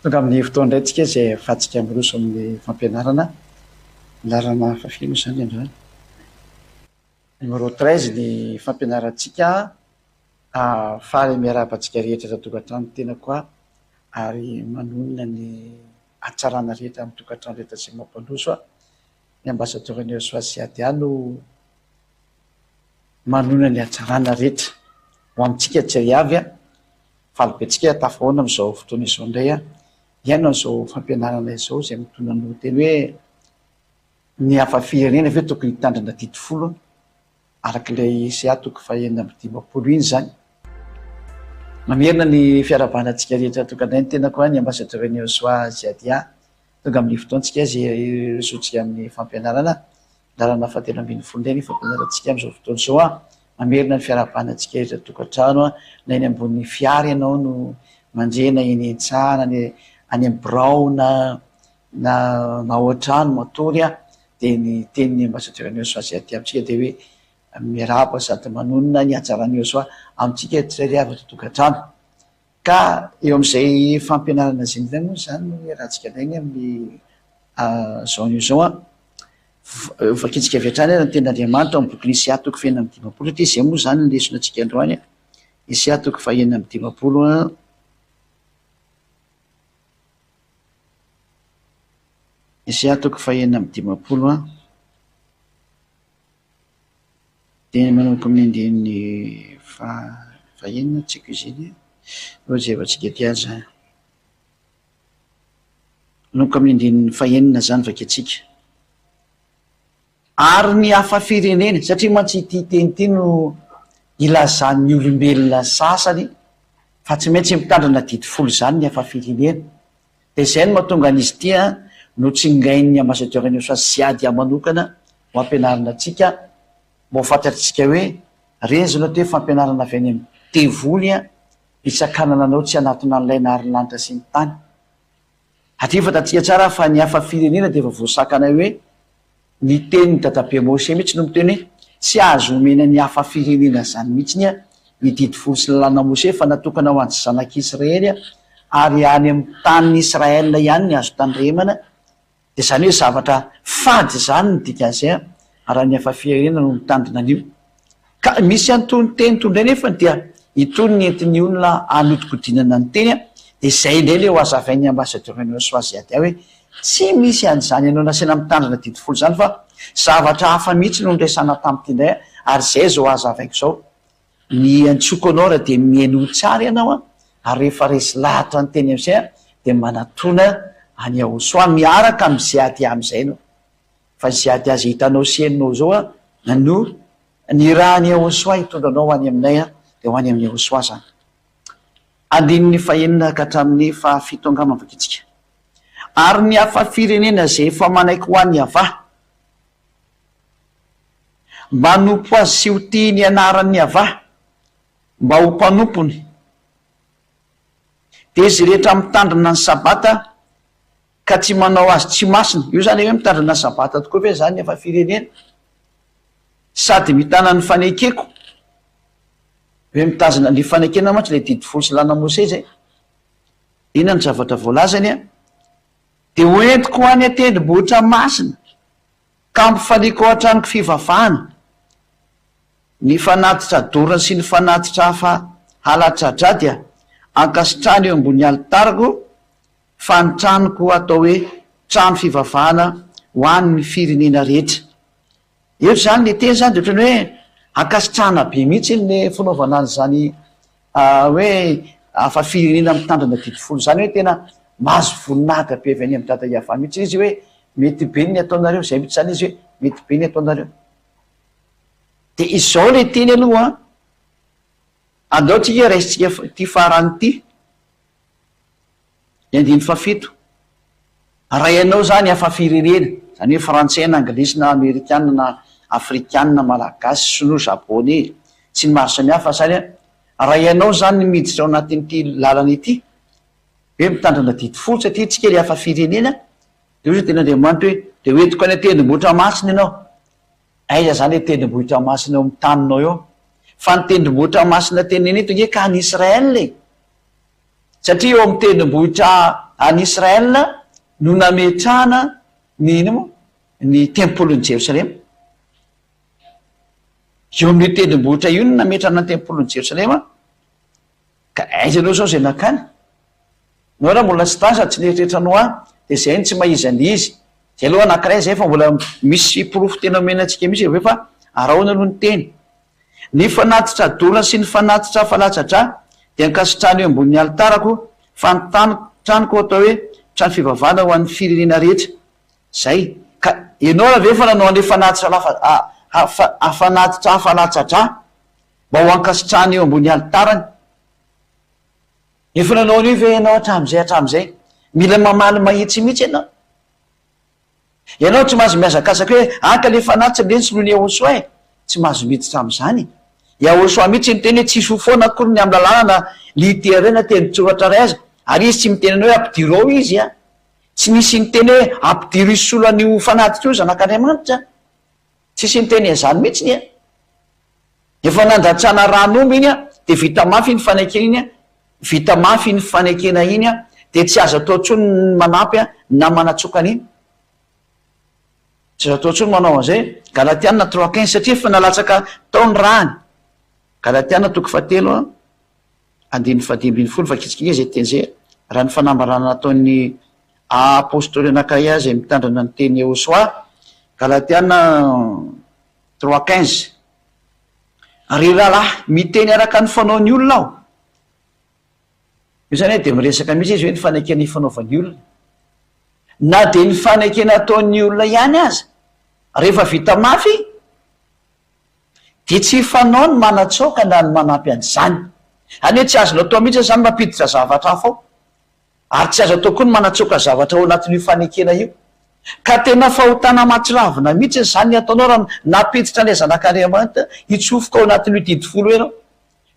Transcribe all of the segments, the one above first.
Tonga amin'ny fotoana indray tsika izay ahafahantsika miroso amin'ny fampianarana. Lalana fafy moa izany androany. Numéro 13 ny fampianarantsika faly miarabantsika rehetra eto an-tokantrano tena koa ary manonona ny hatsarana rehetra amin'ny tokantrano rehetra sy mampandroso ny ambassadeur-ny Soasiadia no manonona ny hatsarana rehetra ho amintsika tsy avy faly be tsika tafahoana amin'izao fotoana izao indray iano izao fampianarana izao izay mitondra ny teny hoe ny hafa firenena ve tokony hitandrina dito folo arak'ilay toko fahaenina amby dimapolo iny zany. Mamerina ny fiarabanantsika rehetra tokantany tena koa ny ambassadeur-ny Soasiadia tonga amin'ny fotoantsika izay resotsika amin'ny fampianarana lalana fahatelo ambin'ny folo indray ny fampianarantsika amin'izao fotoana izao mamerina ny fiarabanantsika rehetra tokantrano na eny ambony fiara ianao no manjena eny Entsahana any amin'ny Birao na ao an-trano matory dia ny tenin'ny ambassadeur-ny Soasiadia amintsika dia hoe miarahaba sady manonona ny hatsaran'ny Soa amintsika tsirairay avy eto tokantrano. Ka eo amin'izay fampianarana izay indray moa zany no rahantsika ilainy amin'ny zaon'io zao vakitsika avy hatrany ny tenin'Andriamanitra amin'ny boky Isia toko fahaenina amby dimapolo satria izay moa zany ny lesona antsika androany Isia toko fahaenina amby dimapolo Isia toko fahaenina amby dimapolo dia manomboka amin'ny andininy fahaenina tsika izy iny rojevantsika ty aza manomboka amin'ny andininy fahaenina zany vakitsika ary ny hafa firenena satria mantsy ity teny ity no ilazan'ny olombelona sasany fa tsy maintsy mitandrina dito folo zany ny hafa firenena dia izay no mahatonga an'izy ity no tsingain'ny ambassadeur-ny Soasiadia manokana ho ampianarana atsika mba ho fantatritsika hoe rezona hoe fampianarana avy any amin'ny tevoly hitsakanana anao tsy anatona an'ilay naharinlanitra sy ny tany. Atria fantatsika tsara fa ny hafa firenena dia efa voasakana hoe ny tenin'ny dadabe Mose mihitsy no miteny hoe tsy azo omena ny hafa firenena zany mihitsy ny dito folo sy ny lalàna Mose fa natokana ho an'ny zanak'Israely ary any amin'ny tanin'ny Israela ihany ny azo tandremana. Dia izany hoe zavatra fady zany ny dikan'izay ary ny hafa firenena no mitandrina an'io. Ka misy antony teny tondray nefa dia itony ny entin'ny olona hanodikodinana ny teny dia izay indray ilay ho hazavain'ny ambassadeur-ny Soasiadia hoe tsy misy an'izany ianao nasiana mitandrina dito folo zany fa zavatra hafa mihitsy no nresana tamin'ity indray ary izay zao hazavaiko zao ny antsoko anao raha dia miaino tsara ianao ary rehefa resy lahatra ny teny amin'izay dia manatona any Ahosoa miaraka amin'ny Ziadia amin'izay no fa Ziadia azy hitanao sy heninao zao no ny raha ny Ahosoa hitondranao any aminay dia ho any amin'ny Ahosoa zany. Andininy fahaenina ka hatramin'ny fahafito angamba vakitsika. Ary ny hafa firenena izay efa manaiky ho an'ny avaha mba hanompo azy sy ho tia ny anaran'ny avaha mba ho mpanompony dia izy rehetra mitandrina ny sabata ka tsy manao azy tsy masina. Io zany hoe mitandrina ny sabata tokoa ve zany hafa firenena sady mitana ny fanekeko hoe mitazana ny fanekena mantsy ilay dito folo sy lalàna Mose zay ina ny zavatra voalazany dia hoentiko ho any an-tendrombohitra masina ka mpifaneko hatranoko fivavahana ny fanatitra dorana sy ny fanatitra hafa halatra drady ankasitrany eo ambony alitariko fa ny tranoko atao hoe trano fivavahana ho an'ny firenena rehetra. Eto zany le teny zany dia ohatrany hoe ankasitrahana be mihitsy ny fanaovana an'izany hoe hafa firenena mitandrina dito folo zany hoe tena mahazo voninahitra be avy any amin'ny dada Iavana mihitsy izy hoe mety be ny ataonareo izay mihitsy zany izy hoe mety be ny ataonareo. Dia izao le teny aloha andao tsika raisitsika ty farany ity ny andiny fafito raha ianao zany hafa firenena zany hoe frantsay na anglisy na amerikana na afrikana malagasy sinoa japonais sy ny maro samihafa zany raha ianao zany ny miditra ao anatin'ity lalana ity hoe mitandrina dito folo satria tsika le hafa firenena dia ozy ten'Andriamanitra hoe dia hoentiko any an-tendrombohitra masina ianao. Aiza zany hoe tendrombohitra masina eo amin'ny taninao eo fa ny tendrombohitra masina tenenety hoe ka ny Israela satria eo amin'ny tendrombohitra any Israel no nametrahana ny tempolin'ny Jerosalema. Eo amin'ny tendrombohitra io no nametrahana ny tempolin'ny Jerosalema. Ka aizanao zao zay nakany. No raha mbola tsy tasa tsy neritreritranao dia zay tsy maizany izy. Zay aloha anankiray zay fa mbola misy porofo tena omenantsika misy hoe fa araona aloha ny teny. Ny fanatitra dola sy ny fanatitra falatsatra dia nikasitrahana eo ambonin'ny alitarako tranoko atao hoe trano fivavahana ho an'ny firenena rehetra. Zay ka ianao raha ve fa nanao an'ilay fanatitra falatsatra mba ho ankasitrahana eo ambony alitarany. Efa nanao an'io ve ianao hatramin'izay mila mamaly mahitsy mihitsy ianao. Ianao tsy mahazo miazakazaka hoe anka le fanatitra le soloany Yahosoa tsy mahazo miditra amin'izany. Yahosoa mihitsy miteny hoe tsisy ho foana akory ny amin'ny lalàna litérena teny tsoratra ray aza ary izy tsy mitenana hoe ampidiro ao izy tsy misy niteny hoe ampidiro izy soloan'io fanatitra io zanak'Andriamanitra. Tsisy niteny an'izany mihitsy ny efa nandatrana ranomby iny dia vita mafy ny fanekena iny vita mafy ny fanekena iny dia tsy azo atao ntsony manampy na manatsokana iny. Tsy azo atao ntsony manao an'izay. Galatiana 3:15 satria fa nalatsaka taony rany. Galatiana 3:15 fa kitsikiny zay teny zay raha ny fanambarana nataon'ny apôstoly anankiray azy mitandrana ny teny Yahosoa. Galatiana 3:15 ary rahalahy miteny araka ny fanaon'ny olona aho. Io zany hoe dia miresaka mihitsy izy hoe ny fanekena ifanaovan'ny olona na dia ny fanekena ataon'ny olona ihany aza rehefa vita mafy dia tsy fanao ny manatsoka na ny manampy an'izany. Any hoe tsy azonao atao mihitsy zany mampiditra zavatra hafa ao ary tsy azo atao koa ny manatsoka zavatra ao anatin'io fanekena io. Ka tena fahotana matsiravina mihitsy zany ataonao raha napiditra ilay zanak'Andriamanitra hitsofoka ao anatin'io didifolo ianao.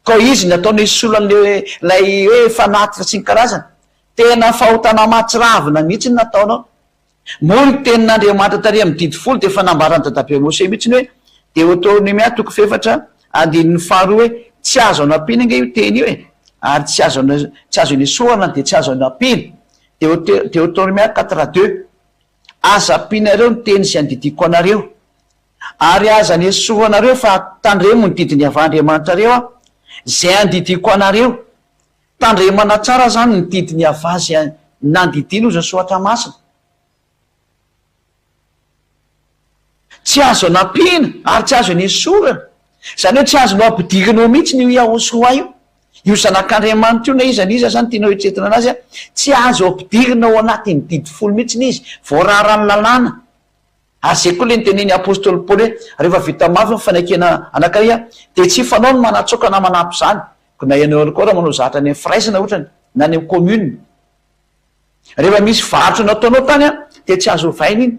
Ka izy ny ataonao isolon'lay hoe fanatitra sy ny karazana. Tena fahotana matsiravina mihitsy ny nataonao. Moa ny tenin'Andriamanitra tary amin'ny didifolo dia fanambarany dadabe Mose mihitsy hoe Deutéronome 4:5 hoe tsy azo anampiana anga io teny io ary tsy azo inesoana dia tsy azo anampiana. Deutéronome 4:2 aza ampianareo ny teny izay andidiko anareo ary aza nesoanareo fa tandremo ny didiny avandriamanitra reo zay andidiko anareo. Tandremana tsara zany ny didiny avazy nandidina ozy ny soatra masina. Tsy azo anampiana ary tsy azo nesorana. Zany hoe tsy azonao ampidirinao mihitsy ny Yahosoa io zanak'Andriamanitra io na iza niza zany tianao hitretina anazy tsy azo ampidirinao anatin'ny didifolo mihitsy izy voararany lalàna. Ary zay koa le niteneny apôstoly Paoly hoe rehefa vita mafy ny fanekena anankiray dia tsy fanao ny manatsoka na manampy izany. Na ianao koa raha manao zatra any amin'ny firaisana ohatrany na any amin'ny commune. Rehefa misy varotra nataonao tany dia tsy azo ovaina iny.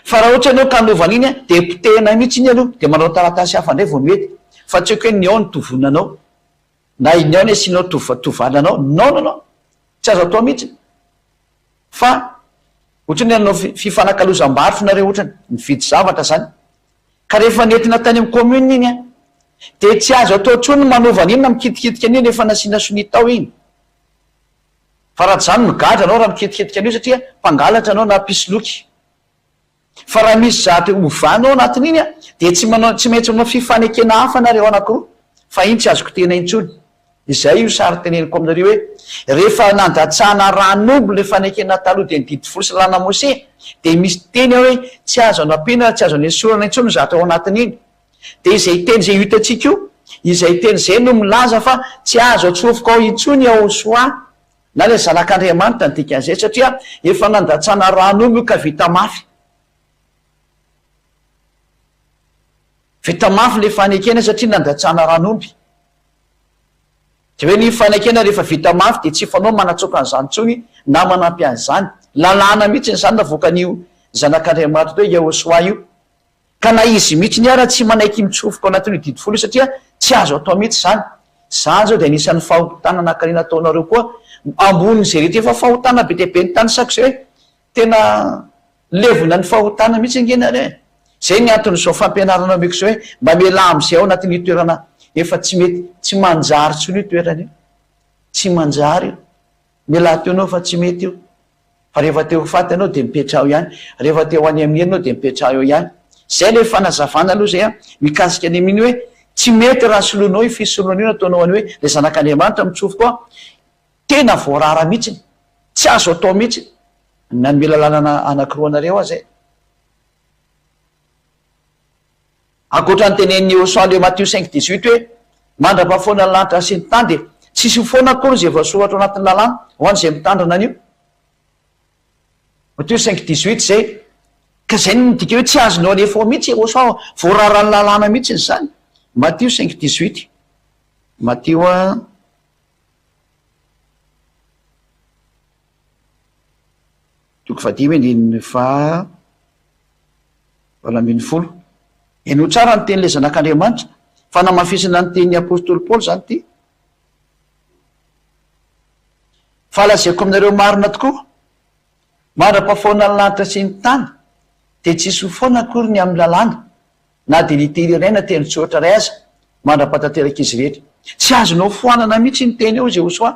Fa raha ohatra ianao ka anaovana iny dia potehina mihitsy iny aloha dia manao taratasy hafa indray vao mety. Fa tsy hoe ny ao ny tovonanao na iny ao ny asianao tovalanao. Non. Tsy azo atao mihitsy. Fa ohatra ny anao fifanankalozam-barotra nareo ohatrany mividy zavatra zany. Ka rehefa nentina tany amin'ny commune iny dia tsy azo atao ntsony manaovana iny na mikitikitika an'iny rehefa nasiana sonitao iny. Fa raha zany migadra anao raha mikitikitika an'io satria mpangalatra anao na pisoloky. Fa raha misy zatra ovanao anatin'iny dia tsy maintsy manao fifanekena hafa nareo anankiroa fa iny tsy azoko tena intsony. Izay io sary teneniko aminareo hoe rehefa nandatsahana ranomby le fanekena taloha dia nididifolo sy lalàna Mose dia misy teny hoe tsy azo anampiana tsy azo anesorana intsony zatra ao anatin'iny. Dia izay teny izay hitantsika io izay teny izay no milaza fa tsy azo atsofoka ao intsony Yahosoa na le zanak'Andriamanitra ny dikan'izay satria efa nandatsahana ranomby io ka vita mafy. Vita mafy le fanekena satria nandatsahana ranomby. Dia hoe ny fanekena rehefa vita mafy dia tsy fanao manatsoka an'izany intsony na manampy an'izany. Lalàna mihitsy nyzany navoakan'io zanak'Andriamanitra hoe Yahosoa io. Ka na izy mihitsy ny ara tsy manaiky mitsofoka ao anatin'io didifolo satria tsy azo atao mihitsy zany. Zany zao dia anisan'ny fahotana anankiray nataonareo koa ambonin'izay rehetra efa fahotana be dia be ny tany sak'izay hoe tena levona ny fahotana mihitsy angenareo. Zay ny anton'izao fampianaranao meko izao hoe mba miala amin'izay ao anatin'io toerana efa tsy mety tsy manjary tsony io toerana io. Tsy manjary io. mila teonao fa tsy mety io, fa rehefa teo faty anao de mipetrao ihany, rehefa teo any amin'ny anao de mipetrao eo ihany. Zay le fanazavana aloha zay mikasika any amin'iny hoe tsy mety raha soloanao io fisoloana io nataonao any hoe le zanak'Andriamanitra mitsofoka tena voarara mihitsiny, tsy azo atao mihitsy na mila lalana anankiroa anareo azy zay. Ankoatra ny tenen'ny Hoseau le Matthieu 5:18 hoe mandra-pahafoana ny lanitra sy ny tany de tsisy foana akory zay voasoratra ao anatin'ny lalàna ho an'izay mitandrina an'io. Matthieu 5:18 zay, ka zay midika hoe tsy azonao alefa ao mihitsy Hoseau, voararany lalàna mihitsy zany. Matthieu 5:18, Matthieu toko fadimy andininy fa valo ambin'ny folo. Eno tsara ny teny'le zanak'Andriamanitra fa namafisina ny tenin'ny apôstôly Paoly zany ty. Fa lazaiko aminareo marina tokoa, mandra-pahafoana ny lanitra sy ny tany de tsisy foana akory ny amin'ny lalàna na de literaina teny tsotra ray aza mandra-patanteraka izy rehetra. Tsy azonao foanana mihitsy ny teny eo zay Hoseau,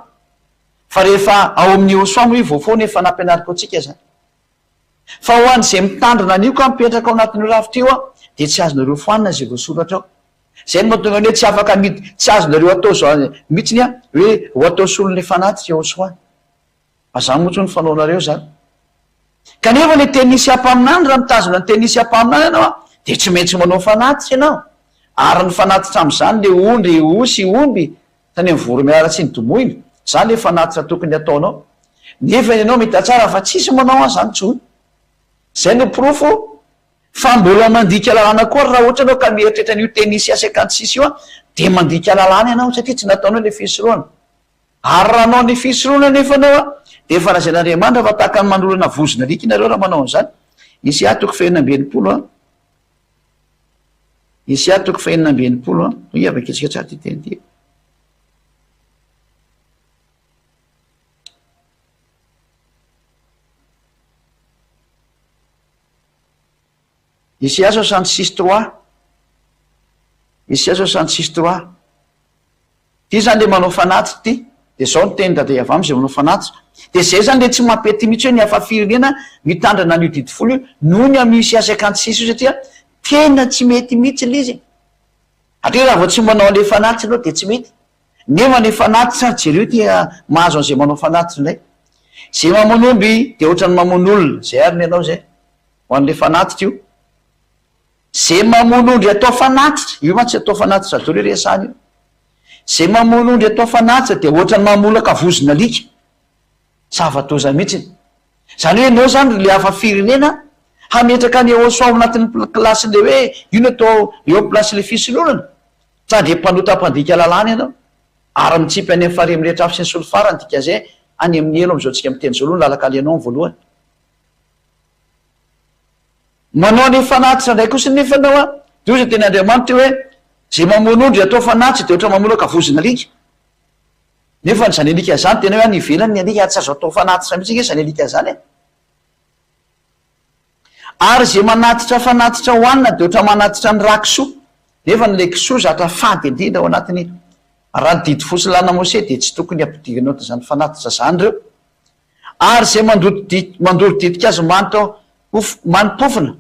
fa rehefa ao amin'ny Hoseau moa io voafoana efa nampianariko antsika zany. Fa ho an'izay mitandrina an'io ka mipetraka ao anatin'ny rafitra io de tsy azonareo foanina zay voasoratra ao. Zay no mahatonga hoe tsy afaka tsy azonareo atao zao mihitsiny hoe ho atao solon'le fanatitra Hoseau. Azany motsy ny fanaonareo zany. Kanefa le tenisy ampaminany raha mitazona ny tenisy ampaminany ianao de tsy maintsy manao fanatitra ianao. Ary ny fanatitra am'izany le ondry, osy, omby, tany amin'ny voro miaratra ny domoiny, zany le fanatitra tokony ataonao. Nefa ianao mita tsara fa tsisy manao an'izany tsony. Zay no profo fa mbola mandika lalàna koa raha ohatra anao ka mieritrehitra an'io tenisy A56 io de mandika lalàna ianao satria tsy nataonao le fisoroana. Ary raha anao ny fisoroana nefa anao de efa razan'Andriamanitra fa tahaka ny manolana vozona alika ianareo raha manao an'izany. Isaya toko faha 9:20 Isaya toko faha 9:20 iavaka antsika tsara ty teny ty. Isaya 66:3, Isaya 66:3. Ty zany le manao fanatitra ty, de zao ny teny daday avy am'izay manao fanatitra. De zay zany le tsy mampety mihitsy hoe ny hafa firenena mitandrina an'io didifolo io noho ny amin'ny Isaya 56 io satria tena tsy mety mihitsy le izy. Atria raha vao tsy manao le fanatitra anao de tsy mety. Nefa ny fanatitra jereo ty mahazo an'izay manao fanatitra indray. Zay mamon'omby de ohatrany mamon'olona, zay ariny ianao zay ho an'le fanatitra io. Zay mamon'ondry atao fanatitra, io mantsy atao fanatitra daholo resahana io. Zay mamon'ondry atao fanatitra de ohatrany mamolaka vozona alika. Zavatoza mihitsy. Zany hoe ianao zany le hafa firenena hametraka ny Hoseau anatin'ny klasy le hoe io no atao eo amin'ny plasy le fisoloana. Sa de mpanota-pandika lalàna ianao. Ary mitsipy any amin'ny fare mirehitra afo sy ny solofarany dika zay any amin'ny elo am'izao tsika miteny zao aloha lalaka alianao amin'ny voalohany. Manao ny fanatitra ndray kosa nefa anao de ozy teny Andriamanitra hoe zay mamon'ondry atao fanatitra de ohatra mamolaka vozona alika. Nefa zany alika zany tena hoe ny ivelany ny alika tsy azo atao fanatitra mihitsy zany alika zany. Ary zay manatitra fanatitra hoanina de ohatra manatitra ny rakisoa. Nefa ny le kisoa zatra fady indrindra ao anatiny raha ny didy fosy lana Mose de tsy tokony ampidirinao zany fanatitra zany reo. Ary zay mandoro didikazo manitra manopofina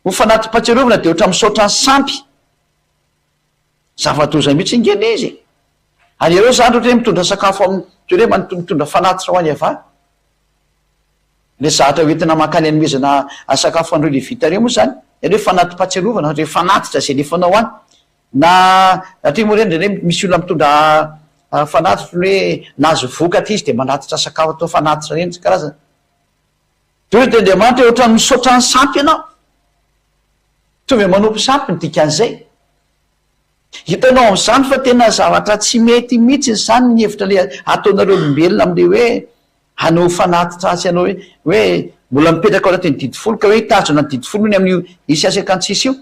ho fanatrim-patsiarovana de ohatra misaotra ny sampy. Zavatoza mihitsy ingeny izy. Ary ireo zany ohatra hoe mitondra sakafo toy hoe mitondra fanatitra ho any avy. Le zatra hoentina makany anomezana sakafo andreo le vita reo moa zany, hoe fanatrim-patsiarovana, re fanatitra zay lefanao any. Na atria moa reny hoe misy olona mitondra fanatitra hoe nazo vokatra izy de manatitra sakafo atao fanatitra reny tsy karazana. De hoe de Andriamanitra ohatra misaotra ny sampy ianao. Tovy manompo sampy ny dikan'izay. Hitanao amin'izany fa tena zavatra tsy mety mihitsy zany ny hevitra le ataonareo olombelona am'le hoe hanao fanatitra asy ianao hoe mbola mipetraka ao anatin'ny didifolo ka hoe hitazona ny didifolo ny amin'ny Isaya 56 io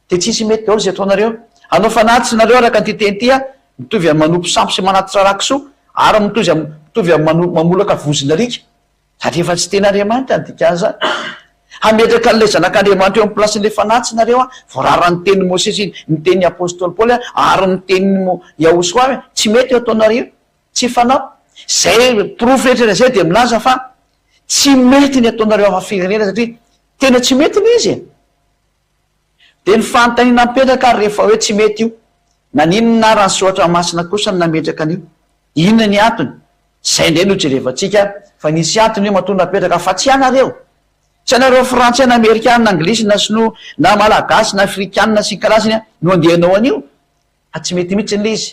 de tsisy mety daholo zay ataonareo. Hanao fanatitra nareo araka ny titeny ty mitovy amin'ny manompo sampy sy manatitra rakisoa ary mitovy amin'ny mamolaka vozona alika. Satria efa tsy tena Andriamanitra ny dikan'izany. Hametraka an'ilay zanak'Andriamanitra eo amin'ny plasin'le fanatitra nareo voarara ny tenin'ny Mose sy ny tenin'ny apôstôly Paoly ary ny tenin'ny Hoseau tsy mety eo ataonareo. Tsy fanao zay profetra zay de milaza fa tsy mety ny ataonareo afafirenena satria tena tsy mety ny izy de ny fanontaniana mipetraka ary rehefa hoe tsy mety io naninona rany soatra masina kosa ny nametraka an'io inona ny antony zay ndray no jerevantsika fa nisy antony io matonga mipetraka fa tsy anareo tsy anareo frantsay na amerikanina anglisy na sino na malagasy na afrikanina sy karazany no andehanao an'io fa tsy mety mihitsy n'le izy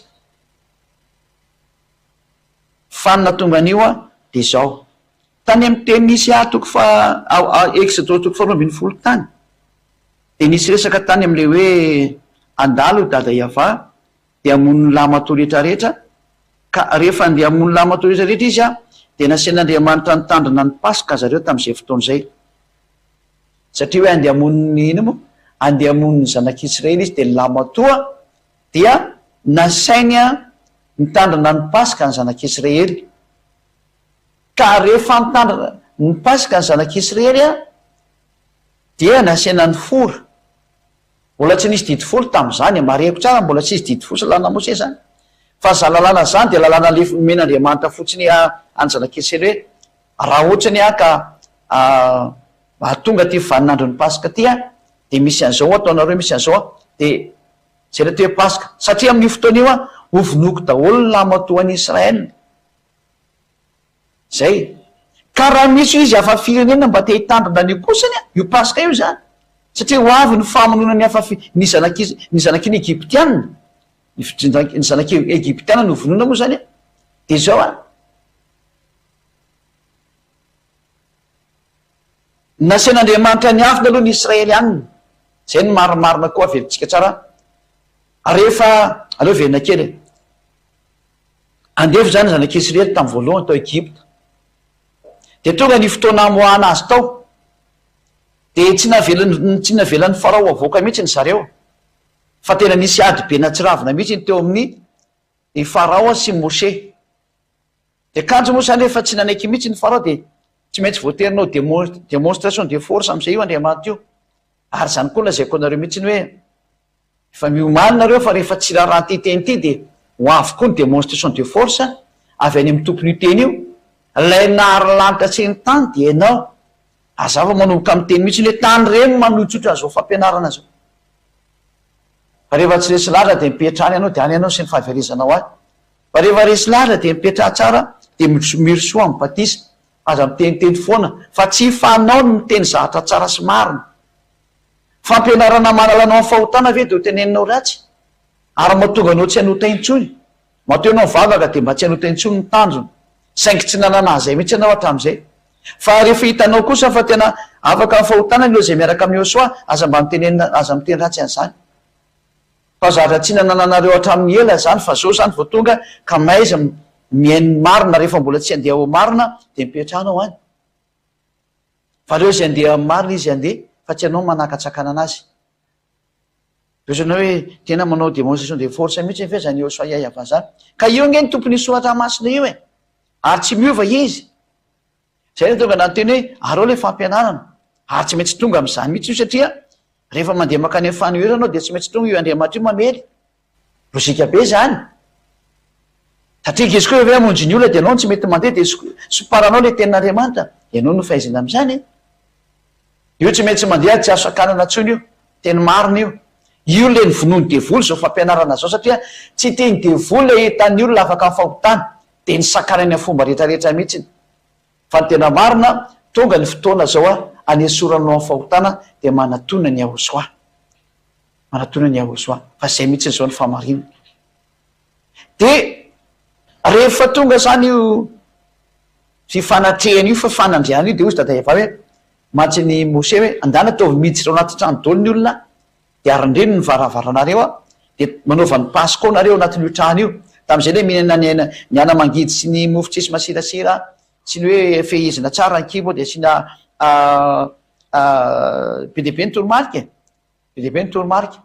fanina tonga an'io de zao tany amy teny nisy toko fa exodose toko faharoambin'ny folo tany de nisy resaka tany am'le hoe andalo dada iava de amon'ny lamato rehetrarehetra ka rehefa andeha amon'ny lamato rehetrarehetra izy de nasen'andriamanitra nitandrina ny paska zareo tam'izay fotoan'izay satria hoe andeha amon'ny ino mo andeha amon'ny zanak'israely izy de ny lamatoa dia nasainy nitandrina ny paska ny zanak'israely ka rehefa nitandrina ny paska ny zanak'israely dia nasena ny fora mbola tsy nisy didy folo tam'izany mareko tsara mbola tsy isy didy folo lalana mose zany fa za lalàna zany de lalàna le men'andriamanitra fotsiny any zanak'israely hoe raha ohatra ny ka tonga ty vaninandro ny paska ty de misy an'izao ataonareo misy an'izao de zay le ty hoe paska satria amin'io fotoana io ho vonoko daholo ny lamatoan'ny Israel zay ka raha misy izy afa firenena mba te hitandrina ny kosany io paska io zany satria ho avy ny famonona ny ny zanaky ny egyptianina ny zanaky egyptianina no vonona moa zany de zao nasen'andriamanitra ny afina aloha ny Israely aniny zay ny marimarina koa avelitsika tsara rehefa aleo velona kely andefo zany zanak'Israely tamin'ny voalohany tao Egypta de tonga ny fotoana amoahana azy tao de tsy navelan'ny farao avoaka mihitsy ny zareo fa tena nisy ady be natsiravina mihitsy ny teo amin'ny farao sy Mose de kanjo moa zany rehefa tsy nanaiky mihitsy ny farao de tsy maintsy voaterinao démonstration de force am'izay io andriamanitra io ary zany koa lazaiko anareo mihitsy ny hoe efa miomany nareo fa rehefa tsy raha tyteny ty de ho avy koa ny démonstration de force avy any amin'ny tompony teny io lay nahary lanitra tsy ny tany de ianao azava manomboka amin'ny teny mihitsy ny hoe tany reny manotsotra zao fampianarana zao fa rehefa tsy resy lahatra de mipetrany ianao de any ianao sy ny fahaverezanao azy fa rehefa resy lahatra de mipetra tsara de mirosoa amin'ny batisa aza miteniteny foana fa tsy fanao ny miteny zahatra tsara sy marina fampianarana manalanao amin'ny fahotana ve de ho teneninao ratsy ary mahatonga anao tsy hanota intsony matoa ianao mivavaka de mba tsy hanota intsony ny tanjony saingy tsy nanana zay mihitsy ianao hatram'izay fa rehefa hitanao kosa fa tena afaka amin'ny fahotana ilo zay miaraka amin'ny Joshua aza mba aza miteny ratsy an'izany fa zahatra tsy nanananareo hatramin'ny ela zany fa zao zany vao tonga ka maiza miainy marina rehefa mbola tsy andeha ho marina de mipetrahanao any fa reo zay andeha marina izy andeha fa tsy anao manakatsakana anazy osanao hoe tena manao démonstration de force mihitsy fe zany Joshua iava zany ka io nge ny tompony soratra masina io ary tsy miova izy zay tonga nanteny hoe areo le fampianarana ary tsy maintsy tonga am'izany mihitsy io satria rehefa mandeha makany amin'ny fanohera anao de tsy maintsy tonga io andriamanitra io mamely lozika be zany satria izy koa hoe amonjy ny olona de anao tsy mety mandeha de soparanao le tenin'andriamanitra ianao no fahaizana am'izany io tsy maintsy mandeha tsy azo sakanana ntsony io teny marina io le ny vonoany devoly zao fampianarana zao satria tsy teny devoly le hitan'ny olona afaka amin'ny fahotana de ny sakanany amin'ny fomba rehetrarehetra mihitsiny fa ny tena marina tonga ny fotoana zao anesoranao amin'ny fahotana de manatona ny Joshua fa zay mihitsy zao ny famarina de rehefa tonga zany io fifanatrehana io fa fanandriana io de ozy dada efa hoe matsy ny Mose hoe andana ataovy miditsy reo anaty trano daholo ny olona de arindreny ny varavaranareo de manaova ny paska nareo anatin'io trano io tam'izay le mihinana ny anamangidy sy ny mofo-tsisy masirasira sy ny hoe fehizina tsara ny kibo de sina be deabe ny toromarika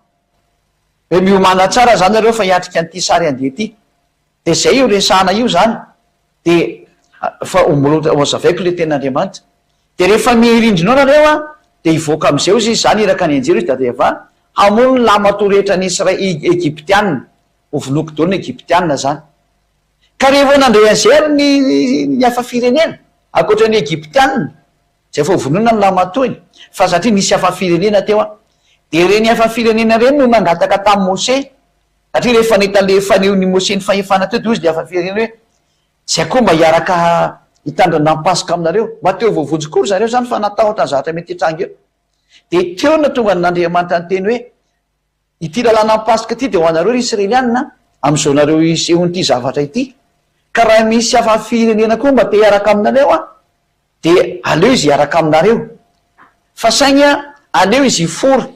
hoe miomana tsara zany nareo fa hiatrika an'ity sary andeha ty de zay io resahana io zany de fa omozavaiko le ten'andriamanitra de rehefa mirindrinao nareo de hivoaka am'izay izy zany iraka ny anjero izy da eva hamono ny lamato rehetra ny Egyptianina ho vonoko daholo ny Egyptianina zany ka rehefa nandray an'zay ny hafa firenena akoatran'ny Egyptianina zay fa vonona ny lamatoiny fa satria nisy hafa firenena teo a de reny hafa firenena reny no nangataka tamin'ny Mose satria rehefa nitan'le faneon'ny Mose ny fahefana teo de ozy de hafa firenena hoe zay koa mba hiaraka hitandrana pasika aminareo mba teo voavonjikory zareo zany fa natahotra ny zavatra mety hitranga eo de teo na tonga n'Andriamanitra ny teny hoe ity lalàna pasika ty de ho anareo Israelianina am'izao nareo isehonyity zavatra ity ka raha misy hafa firenena koa mba te hiaraka aminareo a de aleo izy hiaraka aminareo fa saigny aleo izy hifora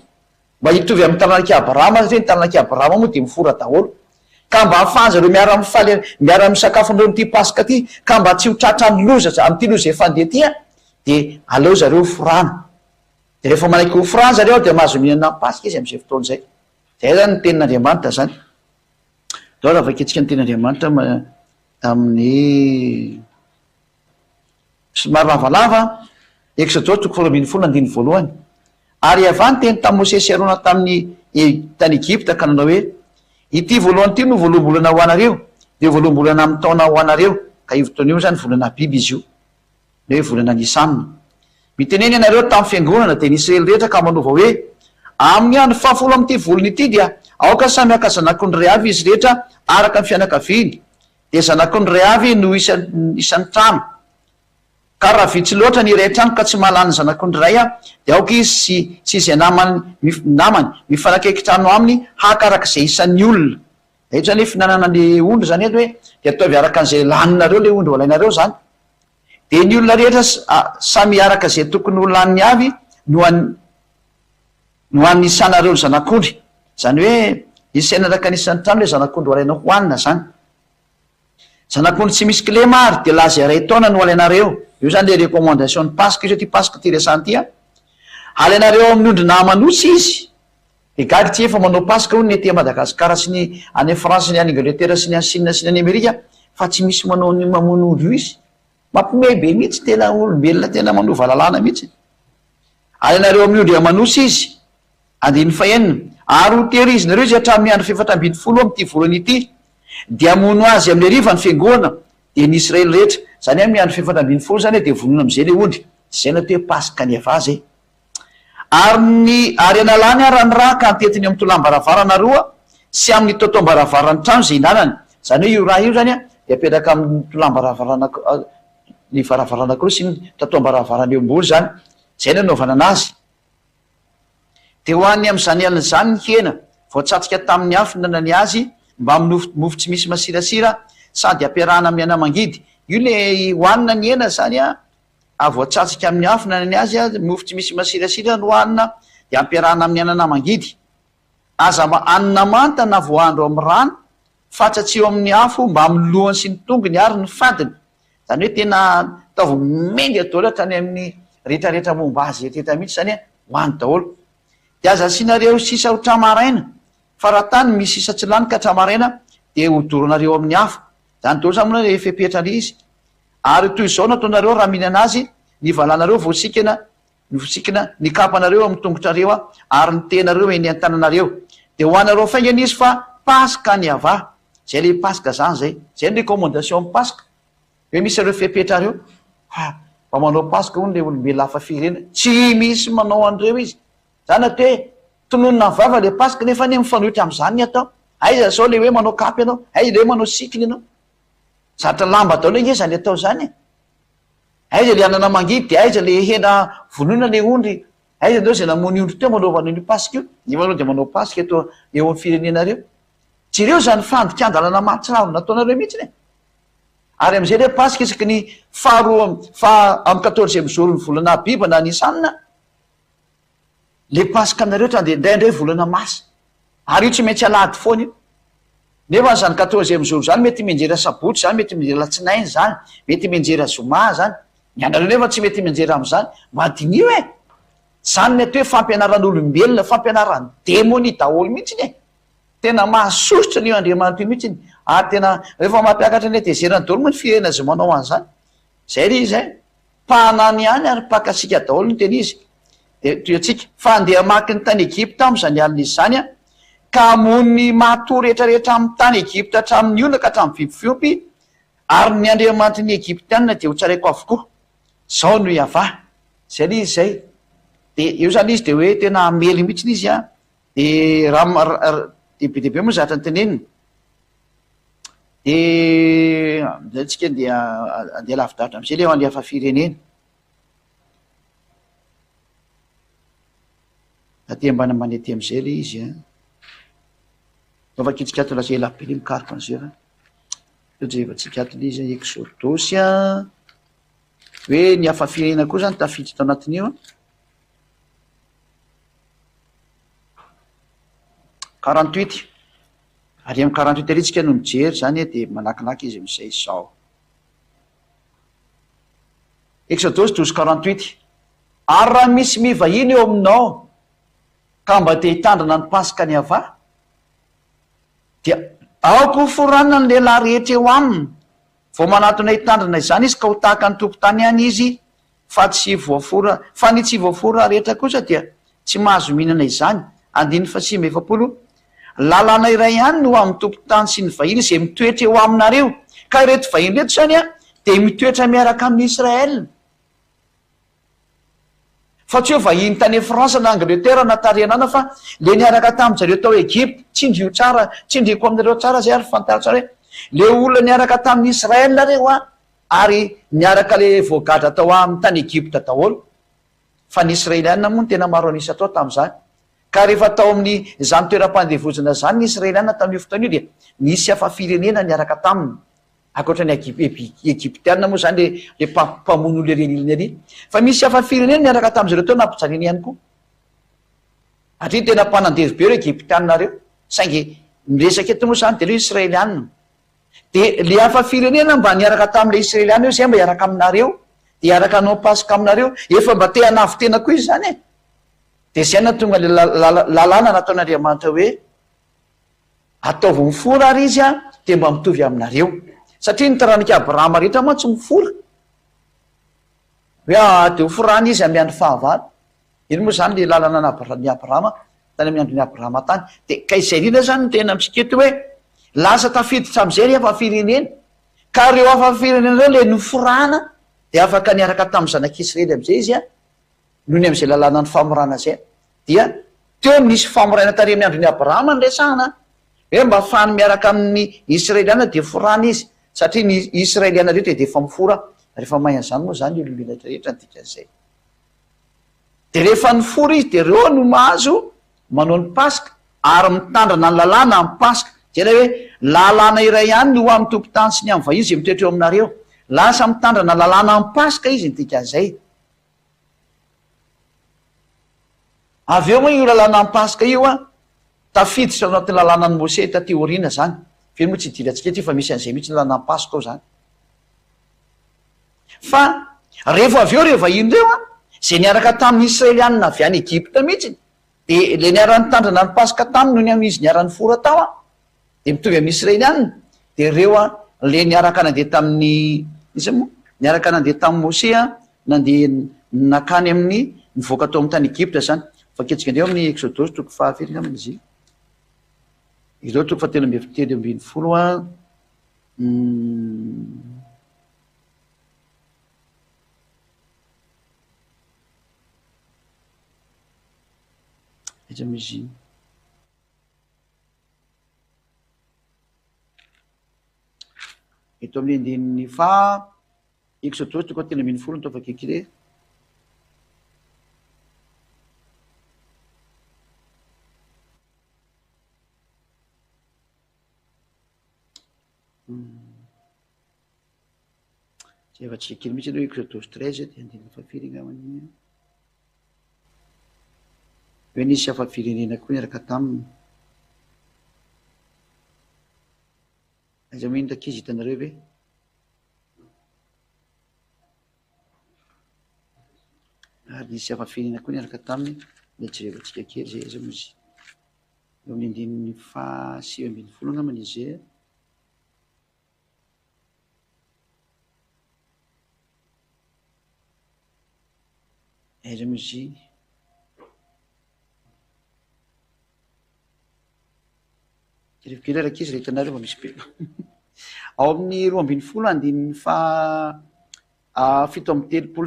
mba hitovy amin'ny taranak'i Abrahama satria ny taranak'i Abrahama moa de mifora daholo ka mba hahafahan zareo miara misakafo andreo n'ity pasika ty ka mba tsy ho tratra ny loza am'ty loza efa andeha ty a de aleo zareo forana de rehefa manaiky ho forana zareo de mahazo mihinana pasika izy am'izay fotoana zay zany ny tenin'Andriamanitra zany dao raha vaketsika ny tenin'Andriamanitra amin'ny somary lavalava Exode 20:1 ary avany teny tamin'ny Mose sy Arona tamin'ny tany Egypta ka nanao hoe ity voalohany ty no voaloham-bolana ho anareo de voaloham-bolana amin'ny taona ho anareo ka io fotoana io zany volana biby izy io le hoe volana Nisanina miteneny ianareo tamin'ny fiangonana de ny Israely rehetra ka manova hoe amin'ny andro fahafolo am'ty volana ity dia aoka samy aka zanakony ray avy izy rehetra araka ny fianakaviany de zanakony ray avy no isan'ny trano ka raha vitsy loatra ny iray trano ka tsy mahalany zanakony ray a de aoka izy sy izay namany mifanakaiky trano aminy hakarak'izay isan'ny olona eto zany hoe finanana le ondry zany eto hoe de ataovy araka an'izay laninareo le ondry olainareo zany de ny olona rehetra samy araka zay tokony ho laniny avy no an'ny sanareo ny zanak'ondry zany hoe isaina araka nisan'ny trano le zanak'ondry olaina hoanina zany zanak'ondry tsy misy clé mary de laza ray taona no alainareo io zany le recommandation ny pasika izy ty pasika ty resany ty a alainareo amin'ny ondry namanotsy izy de galy tsy efa manao pasika ho ny ety Madagasikara sy ny any France ny any Angleterre sy ny any Chine sy ny any Amerika fa tsy misy manao ny mamono ondry io izy mampime be mihitsy tena olombelona tena manova lalàna mihitsy alainareo amin'ny ondry amanotsy izy andiny fahenina ary ho tehirizina izy hatramin'ny andro fefatra-ambin'ny folo am'ty volana ity de amono azy amin'ny ariva ny fiangonana de ny Israely rehetra zany amin'ny andro fefatra-ambin'ny folo zany de vonona am'izay le ondry zay na toe pasika ny ava zay ary analany raha ny raha ka antetiny amin'ny tolam-baravarana roa sy amin'ny totom-baravarany trano zay inanany zany hoe io raha io zany a de apetraka amin'ny tolam-baravarana ny varavarana koa sy ny totom-baravarana eo ambony zany zay ny anaovana anazy de ho an'ny am'izany aliny zany ny hena voatsatsika tamin'ny afo nanany azy mba amin'ny mofo tsy misy masirasira sady ampiarahana amin'ny anamangidy io le hoanina ny hena zany a voatsatsika amin'ny afo nanany azy a mofo tsy misy masirasira no hoanina de ampiarahana amin'ny ananamangidy aza anina manta na voandro amin'ny rano fatsatsio amin'ny afo mba amin'ny lohany sy ny tongony ary ny fadiny zany hoe tena taovy mendy daholo hatrany amin'ny rehetrarehetra momba azy etreta mihitsy zany hoany daholo de aza sinareo sisa ho tramaraina fa raha tany misy sisa tsy lany ka tramaraina de hodoronareo amin'ny afo zany daholo zany moa le fepetrany izy ary toy izao nataonareo raha mihinana azy ny valanareo voasikina ny kapanareo amin'ny tongotrareo a ary ny tenareo eny an-tananareo de hoanareo faingana izy fa pasika ny ava zay le pasika zany zay ny recommandation amin'ny pasika hoe misy areo fepetrareo mba manao pasika hony le olombelona hafa firena tsy misy manao andreo izy zany ate hoe tononona mivava le pasika nefa ny mifanohitra am'izany ny atao aiza zao le hoe manao kapy ianao aiza le hoe manao sikiny ianao zatra lamba daholo enge zany atao zany aiza le anana mangidy de aiza le hena vonona le ondry aiza ndreo zay namony ondry teo manaovana ny pasika io ny manao de manao pasika eto eo amin'ny firenenareo tsy ireo zany fandikan-dalana mahatsiravo nataonareo mihitsy ne ary am'izay le pasika isaky ny fa amin'ny 14e zoro ny volana biba na Nisanina le pasika aminareo tra de indraindray volana masa ary io tsy maintsy alady foana io nefa zany 14e zoro zany mety menjera sabotsy zany mety menjera latsinainy zany mety menjera zoma zany ny anareo nefa tsy mety menjera am'zany madinio zany ny atao hoe fampianaran'olombelona fampianarany demony daholo mihitsy ny tena mahasositra n'io Andriamanitra io mihitsy ary tena rehefa mampiakatra ny tezerany daholo moa ny firena zay manao an'zany zay ry izy pahanany ihany ary pakasika daholo ny teny izy de toy atsika fa andeha maky ny tany Egypta am'izany alin'izy zany a ka amony matoa rehetrarehetra amin'ny tany Egypta hatramin'ny olona ka hatramin'ny biby fiompy ary ny andriamanitry ny Egyptianina dia ho tsaraiko avokoa, zao no iava zay le izy zay. De eo zany izy de hoe tena amely mihitsiny izy a, de dehibe moa zatra ny teneniny. De zay tsika dia andeha lavidavitra am'izay le ho an'ny hafa firenena. Aty ambany ambany aty am'izay le izy a, afa kitsikatony lasa elabe le mikaroka an'izay fa efa tsikatony izy exodosy a, hoe ny hafa firenena koa zany tafiditra tao anatin'io a 48 ary amin'ny 48 aritsika no mijery zany de manakinaky izy am'izay zao. Exodosy 12:48 ary raha misy mivahiny eo aminao ka mba te hitandrina ny pasika ny ava dia aoko foranina ny lehilahy rehetra eo aminy vao manatona hitandrina izany izy ka ho tahaka ny tompo-tany any izy fa ny tsy voafora rehetra kosa dia tsy mahazo mihinana izany. 5:7 lalàna iray ihany no amin'ny tompo-tany sy ny vahiny izay mitoetra eo aminareo, ka ireto vahiny reto zany a de mitoetra miaraka amin'ny Israela. Fa tsy hoe vahiny tany Fransa na Angleterre na Tarianana fa le niaraka tamin'izareo tao Egypte, tsindrio tsara, tsindriko aminareo tsara zay ary fantaro tsara hoe le olona niaraka tamin'ny Israela reo a ary niaraka le voagadra tao amin'ny tany Egypte daholo. Fa ny Israeliana moa ny tena maro anisa tao tamin'izany. Ka rehefa tao amin'ny zany toeram-pandevozana zany ny Israeliana tamin'io fotoana io dia nisy hafa firenena niaraka taminy. Akoatran'ny Egyptianina moa zany le mpamono le reniliny ary. Fa misy hafa firenena niaraka tamin'izareo tao nampijaneny ihany koa. Atria tena mpanandevo be reo Egyptianina reo, saingy miresaka eto moa zany de reo Israeliana. De le hafa firenena mba niaraka tamin'le Israeliana io zay mba hiaraka aminareo, de hiaraka anao pasika aminareo, efa mba te hanavy tena koa izy zany e. De zay na tonga le lalàna nataon'Andriamanitra hoe ataovy mifora ary izy a de mba mitovy aminareo. Satria ny taranaka Abrahama rehetra moa tsy mifora. Hoe de ho forana izy amy andro fahavalo. Iny moa zany le lalàna ny Abrahama tany amin'ny andron'ny Abrahama tany. De ka izay indrindra zany no tena amitsika eto hoe lasa tafiditra am'izay ry hafa firenena. Ka reo hafa firenena reo le noforana de afaka niaraka tamin'ny zanak'Israely am'izay izy a, noho ny am'izay lalàna ny famorana zay. Dia teo nisy famorana tary amin'ny andron'ny Abrahama ny resahana hoe mba ahafahany miaraka amin'ny Israeliana de forana izy, satria ny Israeliana rehetra de efa mifora rehefa mahay an'izany moa zany olombelona rehetra ny dikan'izay. De rehefa nifora izy de reo no mahazo manao ny pasika ary mitandrina ny lalàna amin'ny pasika. Zay le hoe lalàna iray ihany no amin'ny tompo-tany sy ny amin'ny vahiny izay mitoetra eo aminareo. Lasa mitandrina lalàna amin'ny pasika izy ny dikan'izay. Avy eo moa io lalàna amin'ny pasika io a tafiditra ao anatin'ny lalàna ny Mose taty aoriana zany. Feno moa tsy hidirantsika ty fa misy an'izay mihitsy lalàna amin'ny pasika ao zany. Fa rehefa avy eo re vahiny reo a zay niaraka tamin'ny Israeliana avy any Egypte mihitsy, de le niara nitandrina ny pasika taminy noho ny amin'izy niara-ny fora tao a de mitovy amin'ny Israeliana. De reo a le niaraka nandeha tamin'ny izy moa niaraka nandeha tamin'ny Mose a nandeha nakany amin'ny nivoaka tao amin'ny tany Egypte zany. Fa ketsika ndreo amin'ny Exodosy toko fahafiry aminy izy ireo toko fatelo ambin'ny folo a izy amizy eto amin'ny andininy fa Exodosy toko fatelo ambin'ny folo no tafakekire. Zay efa tsy kely mihitsy aloha Exodosy 13 de andininy fahafiry angambany. Hoe nisy hafa firenena koa niaraka taminy. Aiza moa iny takizy hitanareo ve? Ary nisy hafa firenena koa niaraka taminy, le jerevantsika kely zay aiza moa izy. Eo amin'ny andininy sivy ambin'ny folo angambany izy zay. Aiza moa izy jerevokely araky izy re hitanareo fa misy be ao amin'ny 20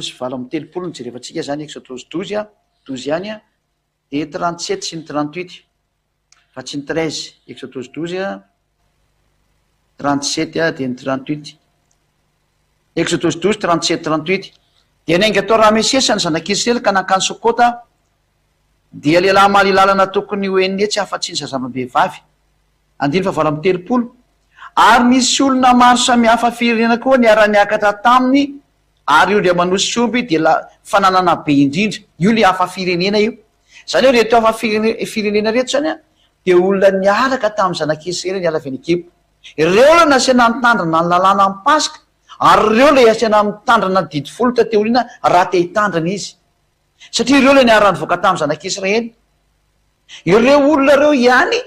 sy 7 ny jerefantsika zany exodose 12 ihany a de 37 sy ny 38 fa tsy ny 13 exodose 12 37 de ny 38 exodose 12 37 38 dia nainga atao ramesesa ny zanak'Israely ka nankany Sokota dia lehilahy malilalana tokony hoeniny tsy afa-tsy ny zazavavehivavy 9:30 ary misy olona maro samihafa firenena koa niara-niakatra taminy ary io le manosy omby de fananana be indrindra io le hafa firenena io zany hoe reto hafa firenena reto zany a de olona niaraka tamin'ny zanak'Israely niala avy any Egypta ireo le nasiana mitandrina ny lalàna amin'ny Pasika ary ireo le asiana mitandrina ny didy folo tateorina raha te hitandrina izy satria ireo le niara nivoaka tamin'ny zanak'Israely ireo olona reo ihany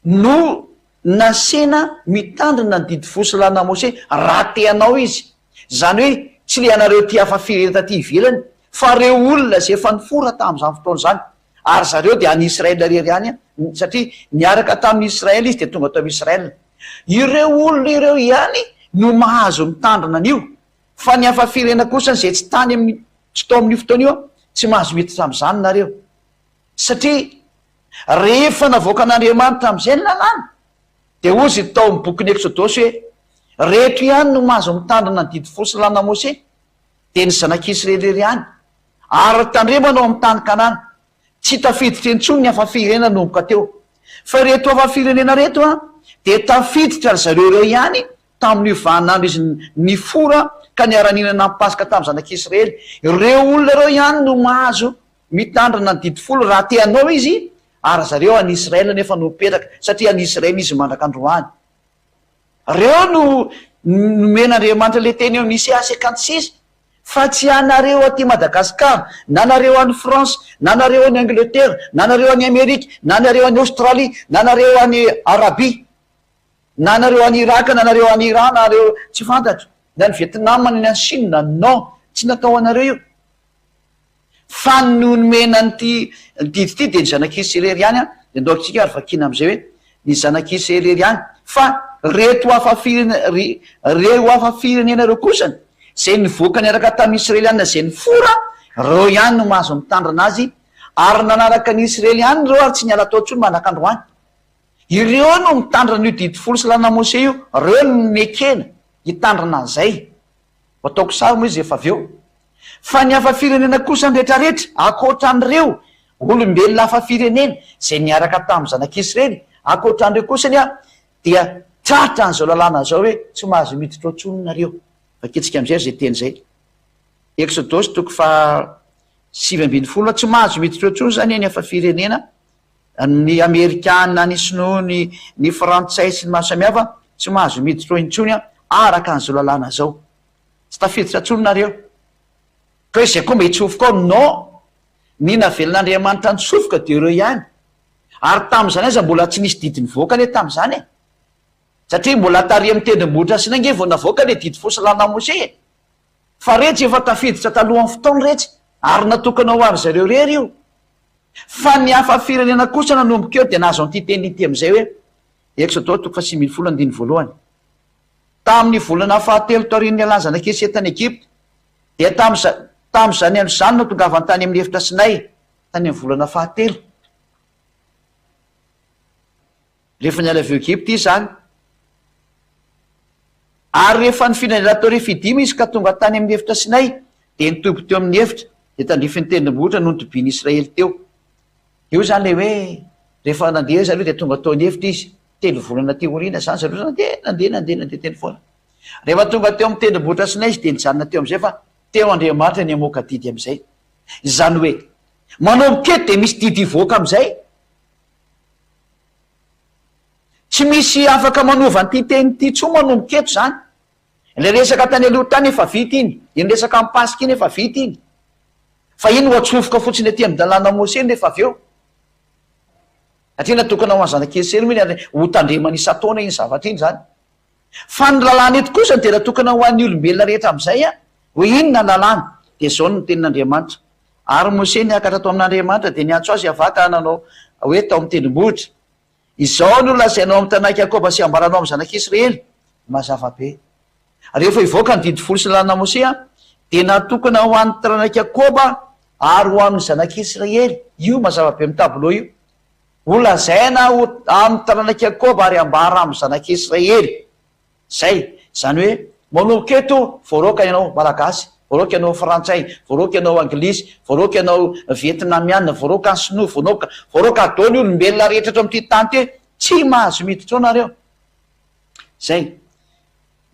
no nasena mitandrina ny didy folo sy lana Mose raha te anao izy zany hoe tsy le anareo ty hafa firenena taty ivelany fa reo olona zay efa nifora tamin'izany fotoana zany ary zareo de any Israela rery ihany a satria niaraka tamin'ny Israely izy de tonga tao Israela ireo olona ireo ihany no mahazo mitandrina an'io fa ny hafa firenena kosa zay tsy tany tsy tao amin'io fotoana io tsy mahazo miditra am'izany nareo satria rehefa navoaka an'Andriamanitra am'izay ny lalàna de ozy tao amin'ny bokin'ny Exodosy hoe rehetra ihany no mahazo mitandrina ny didy folo sy lana Mose de ny zanak'Israely rery ihany ary tandremanao amin'ny tany Kanana tsy tafiditra intsony ny hafa firenena nomboka teo fa reto hafa firenena reto a de tafiditra ry zareo reo ihany tamin'io vaninandro izy nifora ka niara-ninana amin'ny Pasika tamin'ny zanak'Israely ireo olona reo ihany no mahazo mitandrina ny didy folo raha te anao izy ary zareo any Israela nefa no mipetraka satria any Israely izy mandraka androany reo no nomen'Andriamanitra le teny eo amin'ny Isaiah 56 fa tsy anareo aty Madagasikara na nareo any France na nareo any Angleterre na nareo any Amerika na nareo any Australie na nareo any Arabia na nareo any Irak na nareo any Iran na nareo tsy fantatro na ny Vietnam ny any Chine no tsy natao anareo io fa no nomena nyty didy ty de ny zanak'Israely ihany a de ndaotsika ary vakina am'izay hoe ny zanak'Israely ihany fa reto hafa firenena reo kosany zay nivoaka niaraka tamin'ny Israeliana zay nifora reo ihany no mahazo mitandrina azy ary nanaraka ny Israely ihany reo ary tsy niala tao ntsony manak'androany ireo no mitandrina io didy folo sy lana Mose io reo no mekena hitandrina an'izay ataoko sary moa izy efa avy eo fa ny hafa firenena kosa ny rehetrarehetra akoatran'ireo olombelona hafa firenena zay niaraka tamin'ny zanak'Israely akoatran'ireo kosany a dia tratra an'izao lalàna zao hoe tsy mahazo miditra ao ntsony nareo vaketsika am'izay zay teny zay Exodosy 7:20 tsy mahazo miditra ao ntsony zany ny hafa firenena ny Amerikana ny Sinoa ny Frantsay sy ny maro samihafa tsy mahazo miditra ao intsony a araka an'izao lalàna zao tsy tafiditra ntsony nareo ka hoe zay koa mba hitsofoka ao no ny navelon'Andriamanitra nitsofoka de reo ihany ary tamin'izany aza mbola tsy nisy didi nivoaka le tamin'izany e satria mbola tary amin'ny tendrombohitra sy nange vao navoaka le didy folo sy lana Mose fa retsy efa tafiditra talohan'ny fotoana retsy ary natokana ho avy zareo rery io fa ny hafa firenena kosa nanomboka eo de nahazo an'ity teny ity am'izay hoe Exodosy 7:1 tamin'ny volana fahatelo taorian'ny alany zanak'Israely tany Egypta de tam'izany am'izany no tongavany tany amin'ny efitra Sinay tany amin'ny volana fahatelo rehefa niala avy Egypta izy zany ary rehefa ny firenena tao refidimy izy ka tonga tany amin'ny efitra Sinay de nitobo teo amin'ny efitra de tandrifiny tendrombohitra no nitobiany Israely teo io zany le hoe rehefa nandeha zareo de tonga tao ny efitra izy telo volana ty orina zany zareo nandeha teny foana rehefa tonga teo amin'ny tendrombohitra Sinay izy de nijanona teo am'izay fa teo Andriamanitra ny amoaka didy am'izay zany hoe manomboketo de misy didy ivoaka am'izay tsy misy afaka manova nyty teny ty tso manomboketo zany le resaka tany aloha tany efa vita iny iny resaka amin'ny Pasika iny efa vita iny fa iny ho atsofoka fotsiny aty amin'ny dalàna Mose iny rehefa avy eo satria natokana ho any zanak'Israely moa ho tandremana isa-taona iny zavatra iny zany fa ny lalàna eto kosa de natokana ho an'ny olombelona rehetra am'izay a ho inona lalàna de zao no tenin'Andriamanitra ary Mose niakatra tao amin'Andriamanitra de niantso azy avaka nanao hoe tao amin'ny tendrombohitra izao no lazainao amin'ny tanàna Jakoba sy ambaranao amin'ny zanak'Israely mazava be. Rehefa ivoaka ny didy folo sy lalana Mosea de natokana ho an'ny taranaka Jakoba ary ho amin'ny zanak'Israely. Io mazava be amin'ny tableau io. Olazaina amin'ny taranaka Jakoba ary ambara amin'ny zanak'Israely. Zay, zany hoe manomboka eto voaroaka ianao malagasy, voaroaka ianao frantsay, voaroaka ianao anglisy, voaroaka ianao vietnamiana, voaroaka ny sinoa, voaroaka adaony olombelona rehetra eto amin'ity tany ty, tsy mahazo miditra ao nareo. Zay.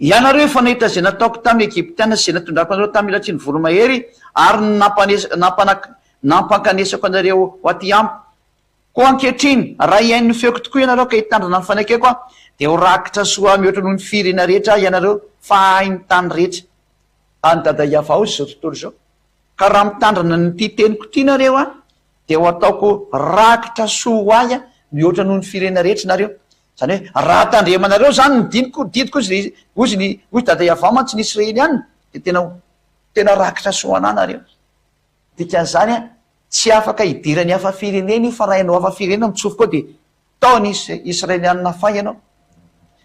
Ianareo efa nahita zay nataoko tamin'ny Egyptiana sy zay natondrako anareo tamin'ny latsiny voromahery ary nampankanesako anareo ho aty amiko. Koa ankehitriny raha iain'ny feoko tokoa ianareo ka hitandrina ny fanaikeko a, de ho rakitra soa mihoatra noho ny firena rehetra ianareo fa hainy tany rehetra. Any dada Iava ao zao tontolo zao. Ka raha mitandrina nyty teniko ty nareo a, de ho ataoko rakitra soa ho ahy a mihoatra noho ny firena rehetra nareo. Zany hoe raha tandremanareo zany ny didiko ozy dada Iava mantsy ny Israely ihany de tena rakitra soa anahy nareo. Dikan'izany a tsy afaka hidirany hafa firenena io fa raha ianao hafa firenena mitsofoka ao de taony Israelianina fay ianao.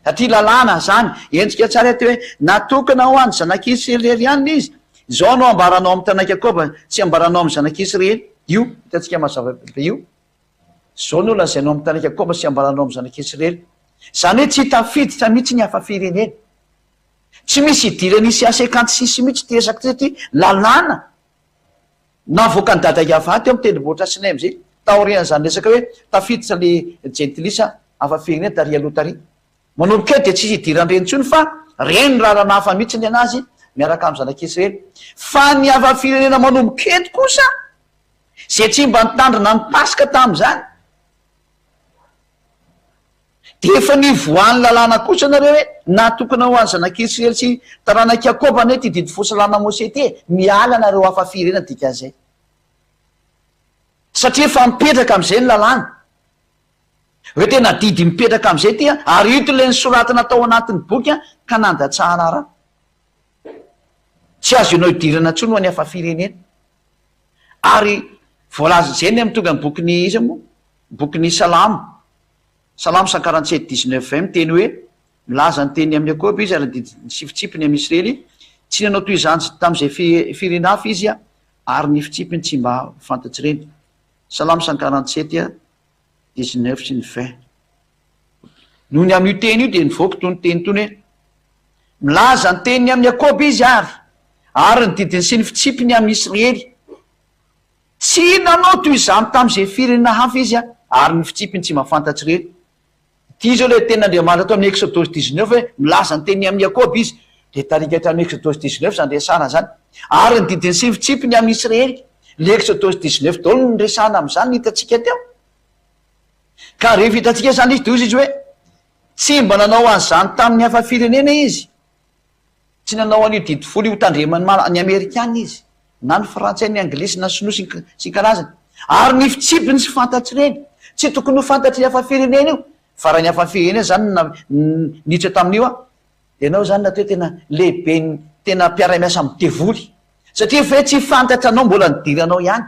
Satria lalàna zany, endrika tsara ty hoe natokana ho an'ny zanak'Israelianina izy. Zao anao ambaranao amin'ny taranaka Jakoba, tsy ambaranao amin'ny zanak'Israely. Io hitantsika mazava be io. Zao no lazainao amin'ny taranaka Jakoba sy ambaranao amin'ny zanak'Israely. Zany hoe tsy tafiditra mihitsy ny hafa firenena. Tsy misy idirany isy asekanty sisy mihitsy ty resaka ty lalàna. Navoaka ny dada Iava teo amin'ny tendrombohitra Sinay am'zay. Taorian'izany resaka hoe tafiditra le jentilisa hafa firenena tary aloha tary. Manomboka de tsy idirany reny intsony fa reny lalana hafa mihitsy ny anazy miaraka amin'ny zanak'Israely. Fa ny hafa firenena manomboka eto kosa zay tsy mba nitandrina ny Pasika tam'izany de efa nivoan'ny lalàna kosa nareo hoe natokana ho an'ny zanak'Israely sy taranaka Jakoba ne ty didy fosy lalàna Mosea ty miala nareo hafa firenena dikan'izay. Satria efa mipetraka am'izay ny lalàna. Hoe tena didy mipetraka am'izay ty a, ary ito le nisoratana tao anatin'ny boky a ka nandatsahana raha. Tsy azo ianao idirana intsony ho any hafa firenena. Ary voalaza zay ny amitonga ny bokin'ny izy moa, bokin'ny Salamo 147:19 miteny hoe milaza ny teny amin'ny Jakoba izy ary ny sifitsipiny amin'ny Israely, tsy nanao toy izany tam'izay firena hafa izy a, ary ny fitsipiny tsy mba fantatsy reny. Salamo 147:19 sy ny 20. Noho ny amin'io teny io de nivoaka toy ny teny tony hoe milaza ny teny amin'ny Jakoba izy ary ny didiny sy ny fitsipiny amin'ny Israely. Tsy nanao toy izany tam'izay firenena hafa izy a, ary ny fitsipiny tsy mahafantatsy reny. Ty zao le tena Andriamanitra atao amin'ny Exodus 19 hoe milaza ny teny amin'ny Jakoba izy, de tarika hatramin'ny Exodus 19 zany resana zany. Ary ny didiny sy ny fitsipiny amin'ny Israely. Le Exodus 19 daholo ny resana am'izany hitatsika teo. Ka rehefa hitatsika zany izy de izy hoe tsy mba nanao an'izany tamin'ny hafa firenena izy. Tsy nanao an'io didy folo io tandremany ny Amerikana izy, na ny frantsay, ny anglisy, na sinoa sy karazany. Ary ny fitsipiny sy fantatsy reny, tsy tokony ho fantatry ny hafa firenena io. Fa raha ny hafa firenena zany niditra tamin'io a, de ianao zany natao tena lehibe tena mpiara-miasa amin'ny devoly. Satria fe tsy fantatra anao mbola nidiranao ihany.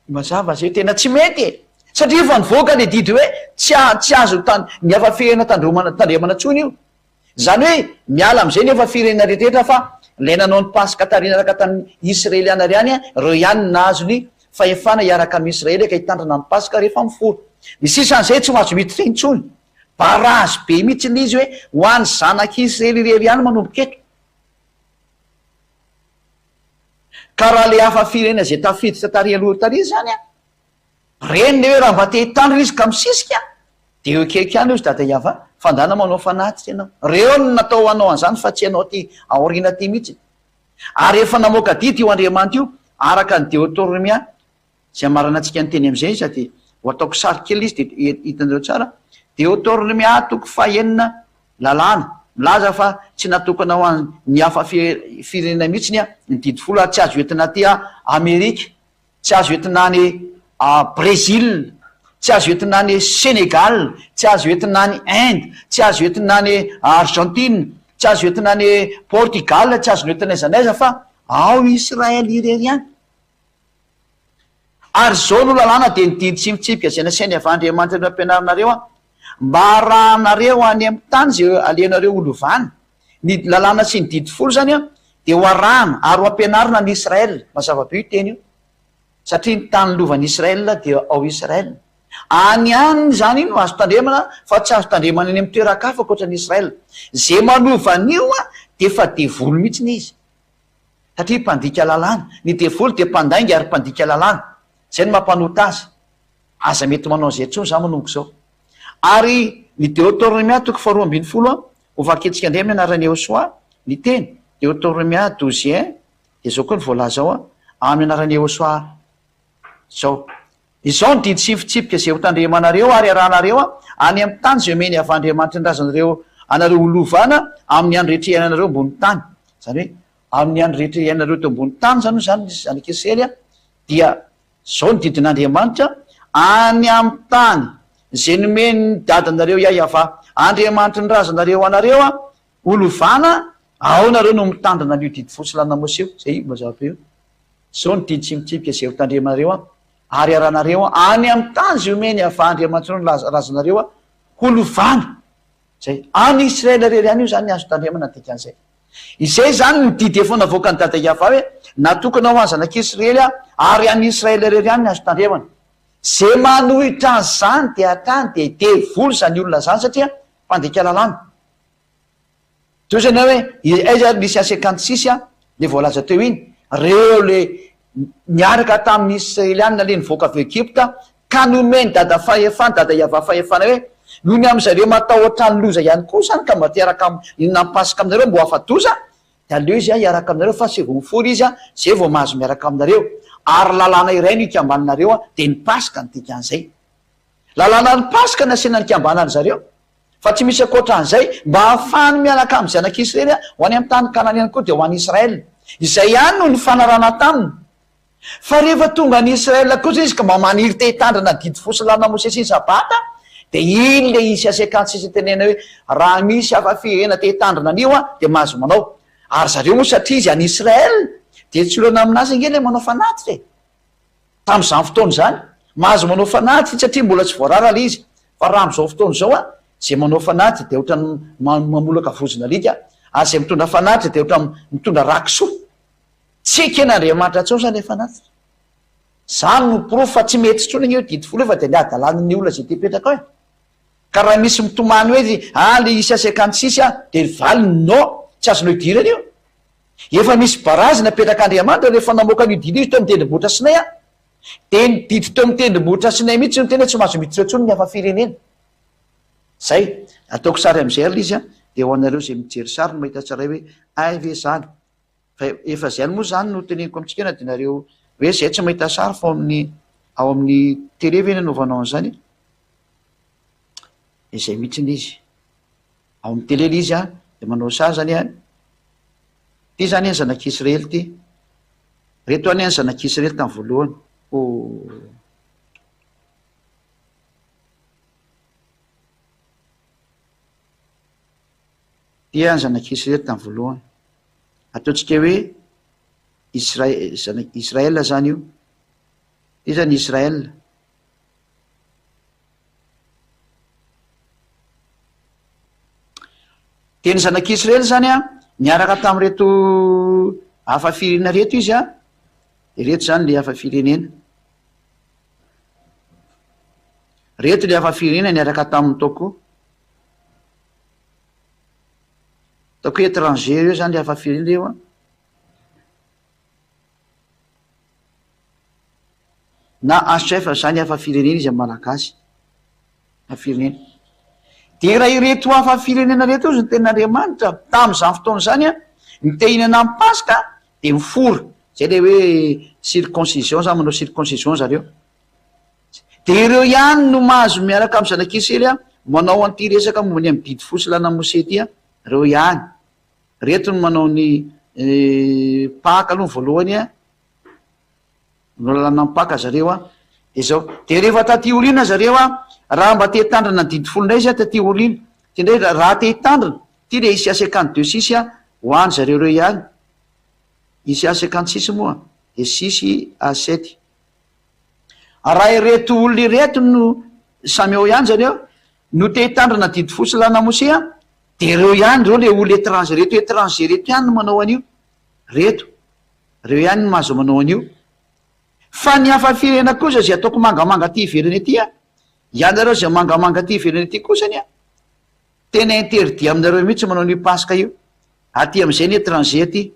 Mazava zay tena tsy mety. Satria efa nivoaka le didy hoe tsy azo ny hafa firenena tandremana tsony io. Zany hoe miala am'izay ny hafa firenena rehetrarehetra fa ilay nanao ny Pasika tarina araka tamin'ny Israeliana ihany a, reo ihany nahazo ny fahefana hiaraka amin'ny Israely ka hitandrina ny Pasika rehefa miforo. Ny sisan'izay tsy mahazo miditra intsony. Barazy be mihitsy izy hoe ho an'ny zanak'Israely irery ihany manomboka eto. Ka raha le hafa firenena zay tafiditra tary aloha tary zany a, reny le hoe raha mba te hitandrina izy ka misisika de eo akaiky ihany izy dada Iava fandana manao fanatitra ianao. Reo no natao hanao an'izany fa tsy ianao ty aoriana ty mihitsy. Ary efa namoaka didy io Andriamanitra io araka ny Deutéronomia zay amarana antsika ny teny am'izay sady ho ataoko sary kely izy de hitanareo tsara. Deutéronomia 9 lalàna milaza fa tsy natokana ho an'ny hafa firenena mihitsy ny didy folo ary tsy azo entina ty Amerika, tsy azo entina ny Brésil, tsy azo entina ny Sénégal, tsy azo entina ny Inde, tsy azo entina ny Argentine, tsy azo entina ny Portugal, tsy azo entina aiza n'aiza fa ao Israely irery ihany. Ary zao no lalàna de ny didy sy mitsipika zay nasainy avy Andriamanitra no ampianarinareo a, mba arahanareo any amin'ny tany zay aleanareo olovany. Ny lalàna sy ny didy folo zany a de ho arahana ary ho ampianarina ny Israel. Mazava be io teny io satria ny tany lovan'ny Israel dia ao Israel. Any any zany no azo tandremana fa tsy azo tandremana any amin'ny toeran-kafa ankoatra ny Israel. Zay manovan'io a de fa devoly mihitsiny izy satria mpandika lalàna. Ny devoly de mpandainga ary mpandika lalàna. Zay no mampanota azy. Aza mety manao zay tsony za manomboka zao. Ary ny Deutéronomia 12 ho vaketsika indray amin'ny anaran'ny Yehosoa ny teny Deutéronomia 12:1 de zao koa ny voalaza ao amin'ny anaran'ny Yehosoa zao. Izao ny didy tsifitsipika zay ho tandremanareo ary arahanareo any amin'ny tany zay omeny avy Andriamanitra ny razanareo anareo holovana amin'ny andro rehetra iainanareo ambony tany. Zany hoe amin'ny andro rehetra iainanareo to ambony tany zany zany zanak'Israely dia zao ny didin'Andriamanitra any amin'ny tany zay nomeny ny dadanareo Yahava Andriamanitra ny razanareo anareo holovana ao nareo no mitandrina n'io didy fotsy lana moseo. Zay mazava be io. Zao ny didy tsifitsipika zay ho tandremanareo ary arahanareo any amin'ny tany zay omeny avy Andriamanitra ny razanareo holovana. Zay any Israel rery any io zany azo tandremana dikan'izay. Izay zany ny didy efa navoaka ny dada Yahava hoe natokana ho any zanak'Israely ary any Israel rery any azo tandremana. Zay manohitra azy zany de hatrany de devoly zany olona zany satria mpandika lalàna. Toy zany hoe aiza nisy 56 le voalaza teo iny reo le niaraka tamin'ny Israelianina le nivoaka avy Egypta ka nomeny dada fahefana dada Yahava fahefana hoe noho ny am'zareo matahotra ny loza ihany koa zany ka mba teraka nampasika aminareo mbo hafadoza de aleo izy hiaraka aminareo fa sy vao mifory izy zay vao mahazo miaraka aminareo. Ary lalàna iray no ikambaninareo de ny pasika ny dikan'izay. Lalàna ny pasika nasiana ny kambanany zareo fa tsy misy akoatran'izay mba hahafahany miaraka amin'ny zanak'Israely ho any amin'ny tany Kanana ihany koa de ho any Israel. Izay ihany no ny fanarana taminy. Fa rehefa tonga any Israel kosa izy ka mba maniry te hitandrina didy fosy lana Mosesy ny sabata de iny le isy 56 tenena hoe raha misy afafihena te hitandrina an'io de mahazo manao. Ary zareo moa satria izy any Israel de tsy olana aminazy nge le manao fanaty re. Tam'izany fotoana zany mahazo manao fanaty satria mbola tsy voarara le izy. Fa raha am'izao fotoana zao zay manao fanaty de ohatrany mamolaka vozona alika ary zay mitondra fanaty de ohatrany mitondra rakisoa. Tsy ken'Andriamanitra tsao zany le fanaty. Zany no porofo fa tsy mety tsony io didy folo fa de le adalan'ny olona zay te petraka ao. Ka raha misy mitomany hoe le isy 56 de valiny no tsy azonao idirana io. Efa misy barazy napetraka-Andriamanitra rehefa namoaka ny didy izy teo amin'ny tendrombohitra Sinay de ny didy teo amin'ny tendrombohitra Sinay mihitsy no tena tsy mahazo miditra tsony ny hafa firenena. Zay ataoko sary am'izay ary izy de ho anareo zay mijery sary no mahita tsara hoe ay ve zany. Fa efa zay moa zany no teneniko amitsika ena de nareo hoe zay tsy mahita sary fa ao amin'ny télé ve nanaovanao an'izany. Izay mihitsiny izy ao amin'ny télé izy de manao sary zany ty zany any zanak'Israely ty. Reto any zanak'Israely tamin'ny voalohany. Ty any zanak'Israely tamin'ny voalohany. Ataontsika hoe Israel zany io. Ty zany Israel. Teny zanak'Israely zany niaraka tamin'reto hafa firenena reto izy reto zany le hafa firenena. Reto le hafa firenena niaraka tamin'ny taoko étranger io zany le hafa firenena io na HF zany hafa firenena izy amin'ny malagasy hafa firenena. De raha ireto hafa firenena reto io ny ten'Andriamanitra tamin'izany fotoana zany ny te hinana amin'ny pasika de mifora zay le hoe circoncision zany manao circoncision zareo. De ireo ihany no mahazo miaraka amin'ny zanak'Israely manao an'ity resaka momba amin'ny didy fosy lana Mose ty reo ihany. Reto no manao ny paka aloha voalohany no lalana amin'ny paka zareo de zao. De rehefa taty olina zareo raha mba te hitandrina ny didy folonay izy taty olina ty ndray raha te hitandrina ty le isy 52 ho any zareo reo ihany. Isy 56 moa de 6 à 7. Raha ireto olona ireto no samy ao ihany zareo no te hitandrina didy fosy lana mosea de reo ihany reo le olo étranger reto étranger reto ihany no manao an'io reto reo ihany no mahazo manao an'io fa ny hafa firena kosa zay ataoko mangamanga ty ivereny aty a ianareo zay mangamanga ty ivereny aty kosany a tena interdit aminareo mihitsy manao an'io pasika io aty am'izay ny étranger aty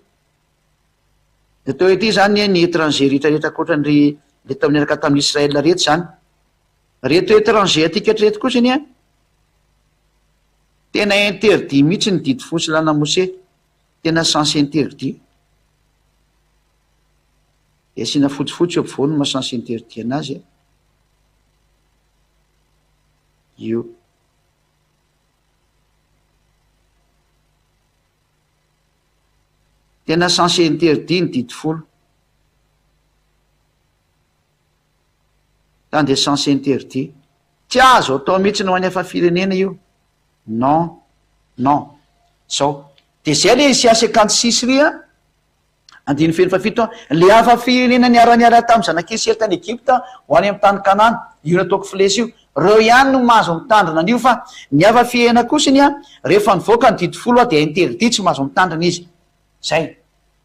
atao ety zany ny étranger retraretra koatrany le tamin'ny araka tamin'ny Israel reto zany reto étranger aty katreto kosany a tena interdit mihitsy ny didy fosy lana mose tena sens interdit de asiana fotsifotsy eo ampovoany mahasens interdit anazy io tena sens interdit ny didy folo zany de sens interdit tsy azo atao mihitsy no any hafa firenena io non non zao de zay le Isaia 56 ry a andiny feny fafito le hafa firenena niara tamin'ny zanak'Israely tany Egypta ho any amin'ny tany Kanana io nataoko filesy io reo ihany no mahazo mitandrina an'io fa ny hafa firenena kosiny a rehefa nivoaka ny didy folo a de interdit tsy mahazo mitandrina izy zay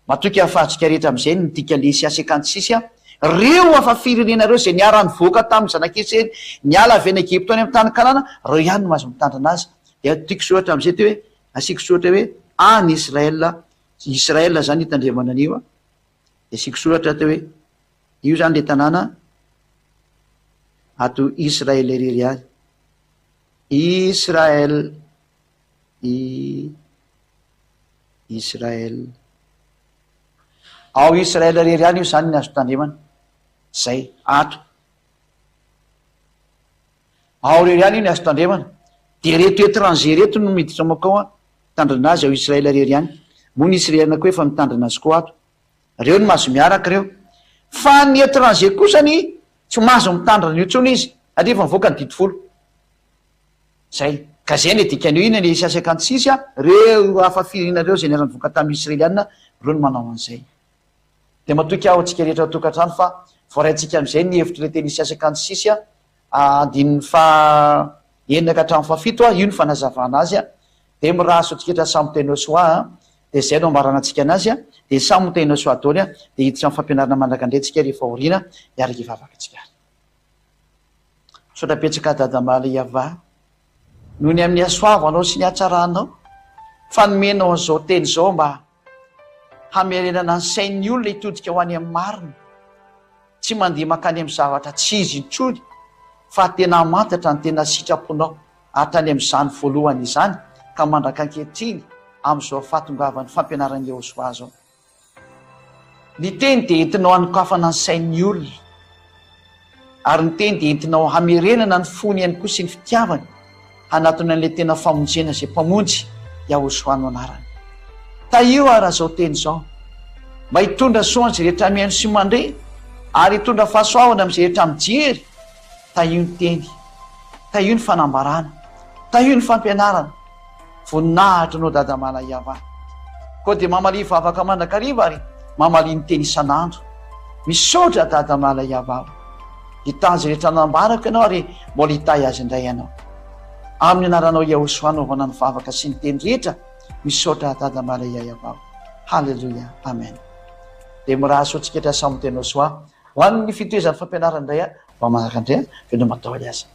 matoky ahafahantsika rehetra am'izay nydika le Isaia 56 a reo hafa firenena reo zay niara nivoaka tamin'ny zanak'Israely niala avy any Egypta any amin'ny tany Kanana reo ihany no mahazo mitandrina azy de tiako soatra am'izay ty hoe asiko soatra hoe any Israel zany hitandremana an'io a de asiko soratra ty hoe io zany le tanàna ato Israel rery any Israel Israel ao Israel rery any io zany ny azo tandremana zay ato ao rery any io ny azo tandremana de reto étranger reto no miditra makao a tandrina azy ao Israel rery any moa ny Israelna koa efa mitandrina azy koa ato reo no mahazo miaraka reo fa ny étranger kosany tsy mahazo mitandrina io tsony izy arefa mivoaka ny didy folo zay ka zay ny dikan'io ina ny Isaia 56 a reo hafa firenareo zay niara nivoaka tamin'ny Israeliana reo no manao an'izay de matoky aho atsika rehetra tokantrano fa voaraintsika am'izay ny hevitry le teny Isaia 56 a andin'ny fa enina ka hatramin'ny fafito a io ny fanazavana azy a de mirahaso atsika samy teno soa de zay no ambarana atsika anazy a de samy teno soa daoly a de hiditra amin'ny fampianarana mandrakandrentsika rehefa orina iaraka ivavaka atsika sotrapetsaka dadamala iava noho ny amin'ny asoavanao sy ny atsaranao fanomenao an'izao teny zao mba hamerenana ny sain'ny olona hitodika ho any amin'ny marina tsy mandeha makany amin'ny zavatra tsy izy intsony fa tena mantatra ny tena sitraponao hatrany amin'izany voalohany izany ka mandraka ankehitriny amin'izao fahatongavan'ny fampianaran'ny Jehosoa zao ny teny de entinao hanokafana ny sain'ny olona ary ny teny de entinao hamerenana ny fony ihany koa sy ny fitiavany hanatony an'le tena famonjena zay mpamonjy Jehosoa no anarany ta io raha zao teny zao mba hitondra soanjy rehetra mihaino sy mandre ary hitondra fahasoavana am'izay rehetra mijery ta io ny teny ta io ny fanambarana ta io ny fampianarana voninahitra anao dadamala iava koa de mamali vavaka mandrakariva ary mamali ny teny isan'andro misaotra dadamala iava hitanjy rehetra nambarako ianao ary mbola hitay azy indray ianao amin'ny anaranao Jehosoa anaovana ny vavaka sy ny teny rehetra misaotra dadamala iava halleluia amen de mirahaso atsika samy teny Jehosoa ho an'ny fitoezan'ny fampianarana indray a mba manaraka indray a veno mataoly azy